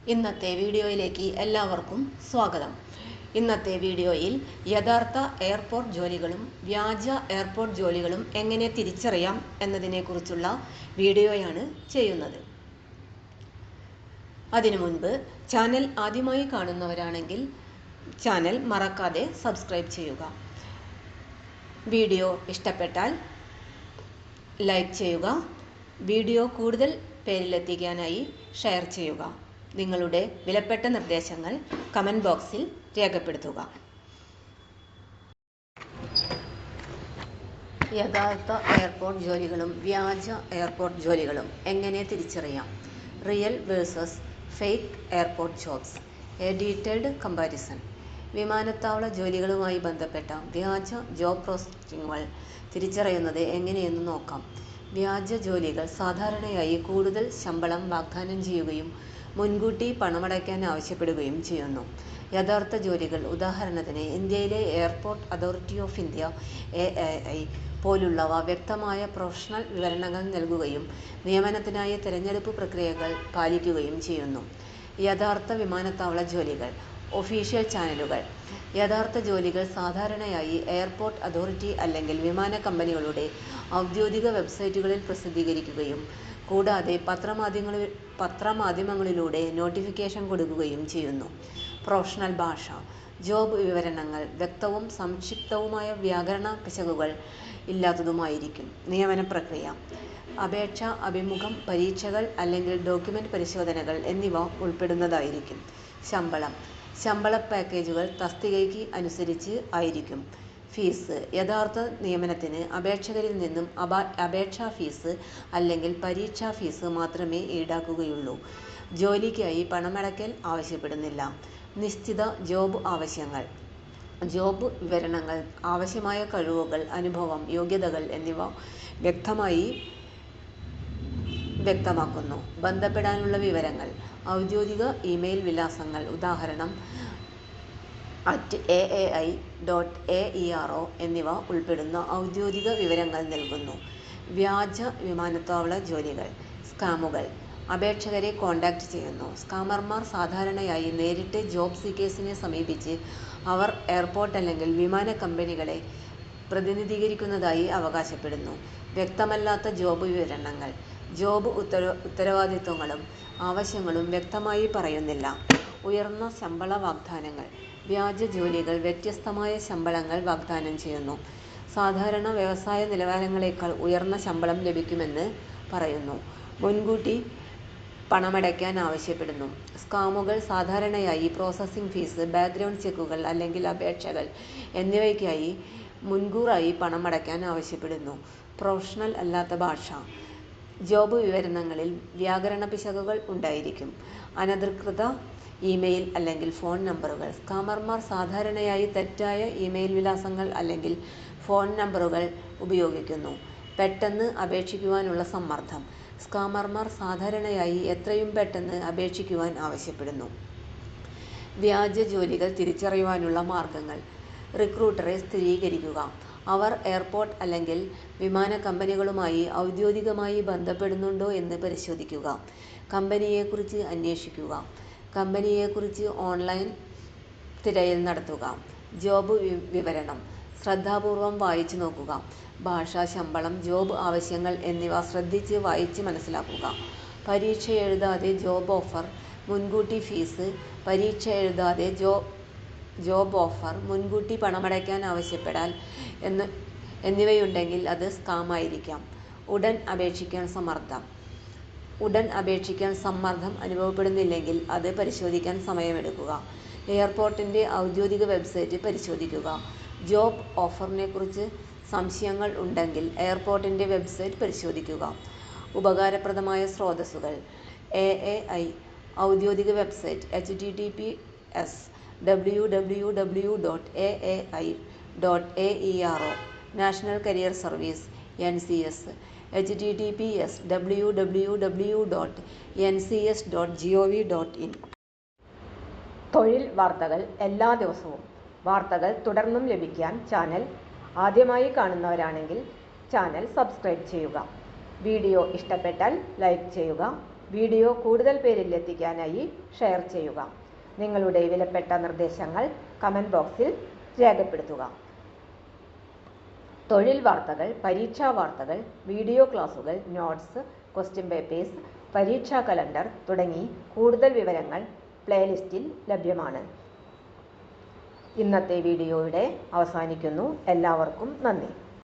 ഇന്നത്തെ വീഡിയോയിലേക്ക് എല്ലാവർക്കും സ്വാഗതം. ഇന്നത്തെ വീഡിയോയിൽ യഥാർത്ഥ എയർപോർട്ട് ജോലികളും വ്യാജ എയർപോർട്ട് ജോലികളും എങ്ങനെ തിരിച്ചറിയാം എന്നതിനെക്കുറിച്ചുള്ള വീഡിയോയാണ് ചെയ്യുന്നത്. അതിനു മുൻപ് ചാനൽ ആദ്യമായി കാണുന്നവരാണെങ്കിൽ ചാനൽ മറക്കാതെ സബ്സ്ക്രൈബ് ചെയ്യുക. വീഡിയോ ഇഷ്ടപ്പെട്ടാൽ ലൈക്ക് ചെയ്യുക. വീഡിയോ കൂടുതൽ പേരിലെത്തിക്കാനായി ഷെയർ ചെയ്യുക. നിങ്ങളുടെ വിലപ്പെട്ട നിർദ്ദേശങ്ങൾ കമൻറ്റ് ബോക്സിൽ രേഖപ്പെടുത്തുക. യഥാർത്ഥ എയർപോർട്ട് ജോലികളും വ്യാജ എയർപോർട്ട് ജോലികളും എങ്ങനെ തിരിച്ചറിയാം? Real versus fake airport jobs, A detailed comparison. വിമാനത്താവള ജോലികളുമായി ബന്ധപ്പെട്ട വ്യാജ ജോബ് പോസ്റ്റിങ്ങുകൾ തിരിച്ചറിയുന്നത് എങ്ങനെയെന്ന് നോക്കാം. വ്യാജ ജോലികൾ സാധാരണയായി കൂടുതൽ ശമ്പളം വാഗ്ദാനം ചെയ്യുകയും മുൻകൂട്ടി പണമടയ്ക്കാൻ ആവശ്യപ്പെടുകയും ചെയ്യുന്നു. യഥാർത്ഥ ജോലികൾ, ഉദാഹരണത്തിന് ഇന്ത്യയിലെ airport authority of India (AAI) പോലുള്ളവ, വ്യക്തമായ പ്രൊഫഷണൽ വിവരണങ്ങൾ നൽകുകയും നിയമനത്തിനായി തിരഞ്ഞെടുപ്പ് പ്രക്രിയകൾ പാലിക്കുകയും ചെയ്യുന്നു. യഥാർത്ഥ വിമാനത്താവള ജോലികൾ, ഒഫീഷ്യൽ ചാനലുകൾ. യഥാർത്ഥ ജോലികൾ സാധാരണയായി എയർപോർട്ട് അതോറിറ്റി അല്ലെങ്കിൽ വിമാന കമ്പനികളുടെ ഔദ്യോഗിക വെബ്സൈറ്റുകളിൽ പ്രസിദ്ധീകരിക്കുകയും കൂടാതെ പത്രമാധ്യമങ്ങളിലൂടെ നോട്ടിഫിക്കേഷൻ കൊടുക്കുകയും ചെയ്യുന്നു. പ്രൊഫഷണൽ ഭാഷ. ജോബ് വിവരണങ്ങൾ വ്യക്തവും സംക്ഷിപ്തവുമായ വ്യാകരണ പിശകുകൾ ഇല്ലാത്തതുമായിരിക്കും. നിയമന പ്രക്രിയ. അപേക്ഷ, അഭിമുഖം, പരീക്ഷകൾ അല്ലെങ്കിൽ ഡോക്യുമെന്റ് പരിശോധനകൾ എന്നിവ ഉൾപ്പെടുന്നതായിരിക്കും. ശമ്പളം. ശമ്പള പാക്കേജുകൾ തസ്തികയ്ക്ക് അനുസരിച്ച് ആയിരിക്കും. ഫീസ്. യഥാർത്ഥ നിയമനത്തിന് അപേക്ഷകരിൽ നിന്നും അപേക്ഷാ ഫീസ് അല്ലെങ്കിൽ പരീക്ഷാ ഫീസ് മാത്രമേ ഈടാക്കുകയുള്ളൂ. ജോലിക്കായി പണമടയ്ക്കൽ ആവശ്യപ്പെടുന്നില്ല. നിശ്ചിത ജോബ് ആവശ്യങ്ങൾ. ജോബ് വിവരണങ്ങൾ ആവശ്യമായ കഴിവുകൾ, അനുഭവം, യോഗ്യതകൾ എന്നിവ വ്യക്തമായി വ്യക്തമാക്കുന്നു. ബന്ധപ്പെടാനുള്ള വിവരങ്ങൾ. ഔദ്യോഗിക ഇമെയിൽ വിലാസങ്ങൾ, ഉദാഹരണം @aai.aero എന്നിവ ഉൾപ്പെടുന്ന ഔദ്യോഗിക വിവരങ്ങൾ നൽകുന്നു. വ്യാജ വിമാനത്താവള ജോലികൾ. സ്കാമുകൾ. അപേക്ഷകരെ കോൺടാക്ട് ചെയ്യുന്നു. സ്കാമർമാർ സാധാരണയായി നേരിട്ട് ജോബ് സീക്കേഴ്സിനെ സമീപിച്ച് അവർ എയർപോർട്ട് അല്ലെങ്കിൽ വിമാന കമ്പനികളെ പ്രതിനിധീകരിക്കുന്നതായി അവകാശപ്പെടുന്നു. വ്യക്തമല്ലാത്ത ജോബ് വിവരണങ്ങൾ. ജോബ് ഉത്തരവാദിത്തങ്ങളും ആവശ്യങ്ങളും വ്യക്തമായി പറയുന്നില്ല. ഉയർന്ന ശമ്പള വാഗ്ദാനങ്ങൾ. വ്യാജ ജോലികൾ വ്യത്യസ്തമായ ശമ്പളങ്ങൾ വാഗ്ദാനം ചെയ്യുന്നു. സാധാരണ വ്യവസായ നിലവാരങ്ങളേക്കാൾ ഉയർന്ന ശമ്പളം ലഭിക്കുമെന്ന് പറയുന്നു. മുൻകൂട്ടി പണമടയ്ക്കാൻ ആവശ്യപ്പെടുന്നു. സ്കാമുകൾ സാധാരണയായി പ്രോസസ്സിംഗ് ഫീസ്, ബാക്ക്ഗ്രൗണ്ട് ചെക്കുകൾ അല്ലെങ്കിൽ അപേക്ഷകൾ എന്നിവയ്ക്കായി മുൻകൂറായി പണമടയ്ക്കാൻ ആവശ്യപ്പെടുന്നു. പ്രൊഫഷണൽ അല്ലാത്ത ഭാഷ. ജോബ് വിവരണങ്ങളിൽ വ്യാകരണ പിശകുകൾ ഉണ്ടായിരിക്കും. അനധികൃത ഇമെയിൽ അല്ലെങ്കിൽ ഫോൺ നമ്പറുകൾ. സ്കാമർമാർ സാധാരണയായി തെറ്റായ ഇമെയിൽ വിലാസങ്ങൾ അല്ലെങ്കിൽ ഫോൺ നമ്പറുകൾ ഉപയോഗിക്കുന്നു. പെട്ടെന്ന് അപേക്ഷിക്കുവാനുള്ള സമ്മർദ്ദം. സ്കാമർമാർ സാധാരണയായി എത്രയും പെട്ടെന്ന് അപേക്ഷിക്കുവാൻ ആവശ്യപ്പെടുന്നു. വ്യാജ ജോലികൾ തിരിച്ചറിയുവാനുള്ള മാർഗങ്ങൾ. റിക്രൂട്ടറെ സ്ഥിരീകരിക്കുക. അവർ എയർപോർട്ട് അല്ലെങ്കിൽ വിമാന കമ്പനികളുമായി ഔദ്യോഗികമായി ബന്ധപ്പെടുന്നുണ്ടോ എന്ന് പരിശോധിക്കുക. കമ്പനിയെക്കുറിച്ച് അന്വേഷിക്കുക. കമ്പനിയെക്കുറിച്ച് ഓൺലൈൻ തിരയൽ നടത്തുക. ജോബ് വിവരണം ശ്രദ്ധാപൂർവം വായിച്ചു നോക്കുക. ഭാഷ, ശമ്പളം, ജോബ് ആവശ്യങ്ങൾ എന്നിവ ശ്രദ്ധിച്ച് വായിച്ച് മനസ്സിലാക്കുക. പരീക്ഷ എഴുതാതെ ജോബ് ഓഫർ, മുൻകൂട്ടി ഫീസ്. പരീക്ഷ എഴുതാതെ ജോബ് ഓഫർ, മുൻകൂട്ടി പണമടയ്ക്കാൻ ആവശ്യപ്പെടൽ എന്നിവയുണ്ടെങ്കിൽ അത് സ്കാം ആയിരിക്കാം. ഉടൻ അപേക്ഷിക്കാൻ സമ്മർദ്ദം. ഉടൻ അപേക്ഷിക്കാൻ സമ്മർദ്ദം അനുഭവപ്പെടുന്നില്ലെങ്കിൽ അത് പരിശോധിക്കാൻ സമയമെടുക്കുക. എയർപോർട്ടിൻ്റെ ഔദ്യോഗിക വെബ്സൈറ്റ് പരിശോധിക്കുക. ജോബ് ഓഫറിനെക്കുറിച്ച് സംശയങ്ങൾ ഉണ്ടെങ്കിൽ എയർപോർട്ടിൻ്റെ വെബ്സൈറ്റ് പരിശോധിക്കുക. ഉപകാരപ്രദമായ സ്രോതസ്സുകൾ. AAI ഔദ്യോഗിക website https://www.aai.aero. National career service (NCS) https://www.ncs.gov.in. തൊഴിൽ വാർത്തകൾ എല്ലാ ദിവസവും. വാർത്തകൾ തുടർന്നും ലഭിക്കാൻ ചാനൽ ആദ്യമായി കാണുന്നവരാണെങ്കിൽ ചാനൽ സബ്സ്ക്രൈബ് ചെയ്യുക. വീഡിയോ ഇഷ്ടപ്പെട്ടാൽ ലൈക്ക് ചെയ്യുക. വീഡിയോ കൂടുതൽ പേരിൽ എത്തിക്കാനായി ഷെയർ ചെയ്യുക. നിങ്ങളുടെ വിലപ്പെട്ട നിർദ്ദേശങ്ങൾ കമൻറ്റ് ബോക്സിൽ രേഖപ്പെടുത്തുക. തൊഴിൽ വാർത്തകൾ, പരീക്ഷാ വാർത്തകൾ, വീഡിയോ ക്ലാസുകൾ, നോട്ട്സ്, ക്വസ്റ്റ്യൻ പേപ്പേഴ്സ്, പരീക്ഷാ കലണ്ടർ തുടങ്ങി കൂടുതൽ വിവരങ്ങൾ പ്ലേലിസ്റ്റിൽ ലഭ്യമാണ്. ഇന്നത്തെ വീഡിയോ ഇവിടെ അവസാനിക്കുന്നു. എല്ലാവർക്കും നന്ദി.